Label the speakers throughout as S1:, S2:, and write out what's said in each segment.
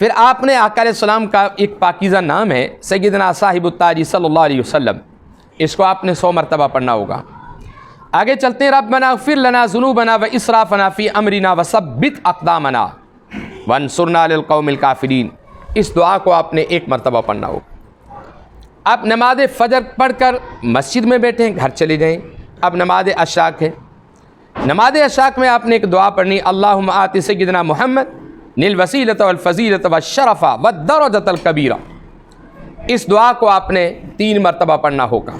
S1: پھر آپ نے آقا علیہ السلام کا ایک پاکیزہ نام ہے سیدنا صاحب التاج صلی اللہ علیہ وسلم، اس کو آپ نے 100 مرتبہ پڑھنا ہوگا۔ آگے چلتے ہیں، ربنا اغفر لنا ذنوبنا و اسرافنا فی امرنا وثبت اقدامنا وانصرنا علی القوم الکافرین، اس دعا کو آپ نے 1 مرتبہ پڑھنا ہوگا۔ آپ نماز فجر پڑھ کر مسجد میں بیٹھیں، گھر چلے جائیں۔ اب نماز عشاق ہے، نماز عشاق میں آپ نے ایک دعا پڑھنی، اللہم آت سیدنا محمد الوسیلۃ والفضیلۃ والشرف والدرجۃ الکبیرہ، اس دعا کو آپ نے 3 مرتبہ پڑھنا ہوگا۔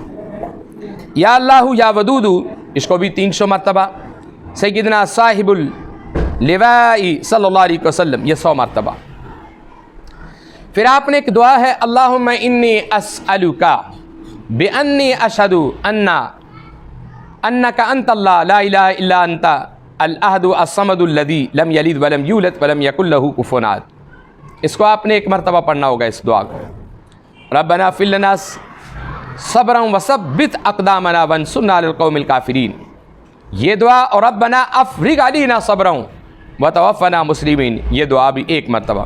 S1: یا اللہ یا ودود، اس کو بھی 300 مرتبہ۔ سیدنا صاحب اللواء صلی اللہ علیہ وسلم، یہ 100 مرتبہ۔ پھر آپ نے ایک دعا ہے، اللہم انی اسألک بانی اشہد انک انت اللہ لا الہ الا انت الاحد الصمد الذی لم یلد ولم یولد ولم یکن لہ کفوا احد، اس کو آپ نے 1 مرتبہ پڑھنا ہوگا اس دعا کو۔ ربنا اغفر لنا صبرا وثبت اقدامنا وانصرنا علی القوم الکافرین، یہ دعا، اور ربنا افرغ علینا صبرا وتوفنا مسلمین، یہ دعا بھی 1 مرتبہ۔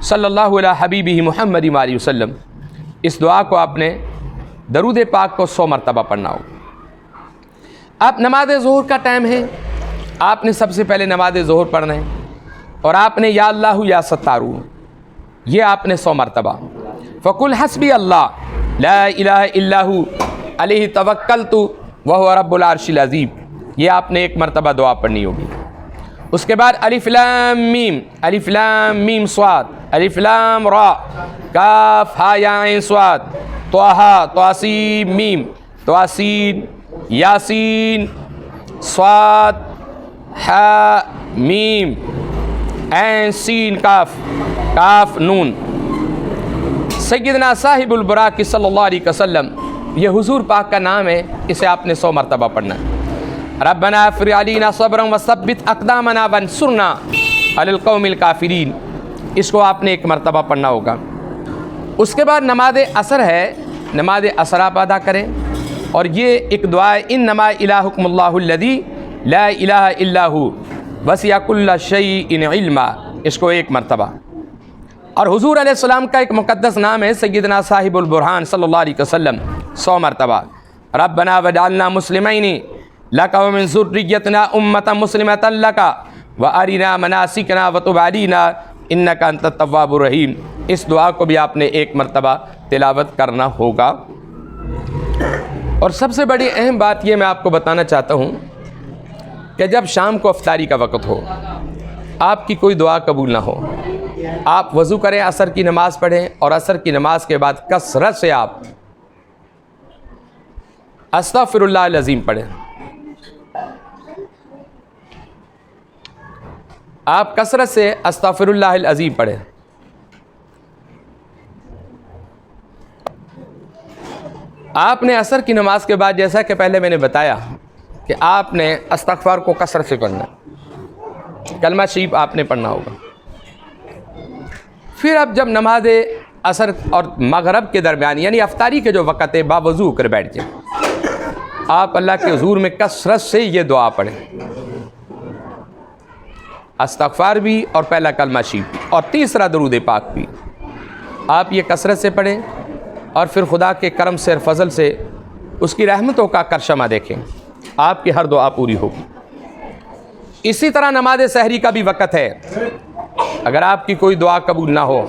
S1: صلی اللہ علیہ حبیبہ محمد وآلہ وسلم، اس دعا کو آپ نے درود پاک کو 100 مرتبہ پڑھنا ہوگا۔ اب نماز ظہر کا ٹائم ہے، آپ نے سب سے پہلے نماز ظہر پڑھنا ہے، اور آپ نے یا اللہ یا ستارو، یہ آپ نے 100 مرتبہ۔ فقل حسبی اللہ لا الہ الا ہو علیہ توکلت وہو رب العرش العظیم، یہ آپ نے 1 مرتبہ دعا پڑھنی ہوگی۔ اس کے بعد الف لام میم صاد الف لام را کاف ہا یا عین صاد طہ طاسین میم طاسین یاسین صاد ہا میم عین سین کاف کاف نون۔ سیدنا صاحب البراق صلی اللہ علیہ وسلم، یہ حضور پاک کا نام ہے، اسے آپ نے 100 مرتبہ پڑھنا ہے۔ ربنا افرغ علینا صبرا وثبت اقدامنا وانصرنا علی القوم الکافرین، اس کو آپ نے 1 مرتبہ پڑھنا ہوگا۔ اس کے بعد نماز عصر ہے، نماز عصر آپ ادا کریں، اور یہ ایک دعا ہے، انما الہکم اللہ الذی لا الہ الا ہو وسع کل شیء علما، اس کو 1 مرتبہ۔ اور حضور علیہ السلام کا ایک مقدس نام ہے سیدنا صاحب البرہان صلی اللہ علیہ وسلم، 100 مرتبہ۔ ربنا وجعلنا مسلمین لک ومن ذریتنا امۃ مسلمۃ لک وارنا مناسکنا وتب علینا انک انت التواب الرحیم، اس دعا کو بھی آپ نے 1 مرتبہ تلاوت کرنا ہوگا۔ اور سب سے بڑی اہم بات یہ میں آپ کو بتانا چاہتا ہوں کہ جب شام کو افطاری کا وقت ہو، آپ کی کوئی دعا قبول نہ ہو، آپ وضو کریں، عصر کی نماز پڑھیں، اور عصر کی نماز کے بعد کثرت سے آپ استغفر اللہ العظیم پڑھیں، آپ کثرت سے استغفر اللہ العظیم پڑھیں۔ آپ نے عصر کی نماز کے بعد، جیسا کہ پہلے میں نے بتایا کہ آپ نے استغفار کو کثرت سے پڑھنا ہے، کلمہ شریف آپ نے پڑھنا ہوگا۔ پھر اب جب نماز عصر اور مغرب کے درمیان یعنی افطاری کے جو وقت ہے، باوضو کر بیٹھ جائیں، آپ اللہ کے حضور میں کثرت سے یہ دعا پڑھیں، استغفار بھی اور پہلا کلمہ شریف بھی، اور تیسرا درود پاک بھی، آپ یہ کثرت سے پڑھیں، اور پھر خدا کے کرم سے اور فضل سے اس کی رحمتوں کا کرشمہ دیکھیں، آپ کی ہر دعا پوری ہوگی۔ اسی طرح نماز سحری کا بھی وقت ہے، اگر آپ کی کوئی دعا قبول نہ ہو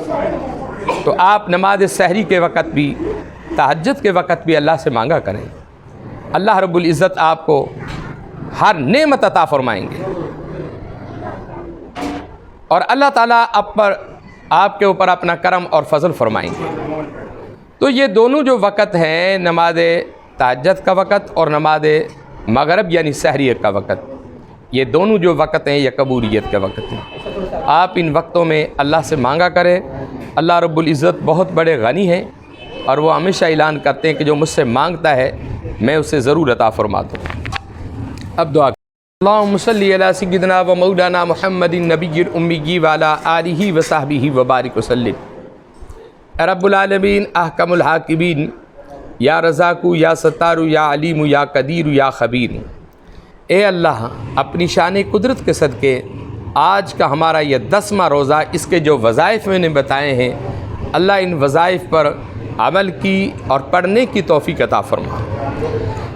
S1: تو آپ نماز سحری کے وقت بھی، تہجد کے وقت بھی اللہ سے مانگا کریں، اللہ رب العزت آپ کو ہر نعمت عطا فرمائیں گے، اور اللہ تعالیٰ آپ کے اوپر اپنا کرم اور فضل فرمائیں گے۔ تو یہ دونوں جو وقت ہیں، نماز تہجد کا وقت اور نماز مغرب یعنی سحری کا وقت، یہ دونوں جو وقت ہیں یہ قبولیت کے وقت ہیں۔ آپ ان وقتوں میں اللہ سے مانگا کریں، اللہ رب العزت بہت بڑے غنی ہیں، اور وہ ہمیشہ اعلان کرتے ہیں کہ جو مجھ سے مانگتا ہے میں اسے ضرور عطا فرماتا ہوں۔ اب دعا اللہم صلی علی سیدنا و مولانا محمد النبی الامی وعلی آلہ و صحبہ وبارک وسلم۔ اے رب العالمین، احکم الحاکمین، یا رزاقو یا ستارو یا علیم یا قدیر یا خبیر، اے اللہ اپنی شان قدرت کے صدقے آج کا ہمارا یہ 10واں روزہ، اس کے جو وظائف میں نے بتائے ہیں، اللہ ان وظائف پر عمل کی اور پڑھنے کی توفیق عطا فرما۔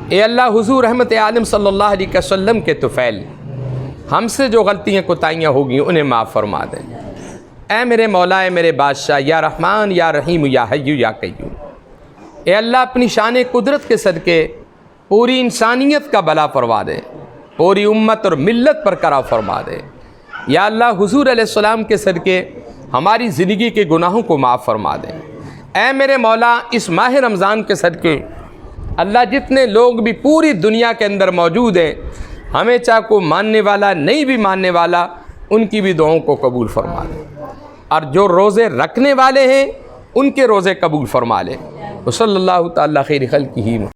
S1: اے اللہ، حضور رحمت عالم صلی اللہ علیہ وسلم کے طفیل، ہم سے جو غلطیاں کوتاہیاں ہوگی انہیں معاف فرما دیں۔ اے میرے مولا، اے میرے بادشاہ، یا رحمان یا رحیم یا حی یا قیوم، اے اللہ اپنی شان قدرت کے صدقے پوری انسانیت کا بلا فرما دے، پوری امت اور ملت پر کرا فرما دے۔ یا اللہ، حضور علیہ السلام کے صدقے ہماری زندگی کے گناہوں کو معاف فرما دے۔ اے میرے مولا، اس ماہ رمضان کے صدقے اللہ جتنے لوگ بھی پوری دنیا کے اندر موجود ہیں، ہمیں چاہے کو ماننے والا نہیں بھی ماننے والا، ان کی بھی دعاؤں کو قبول فرما دے، اور جو روزے رکھنے والے ہیں ان کے روزے قبول فرما لے۔ وصلی اللہ تعالی خیر خلقہ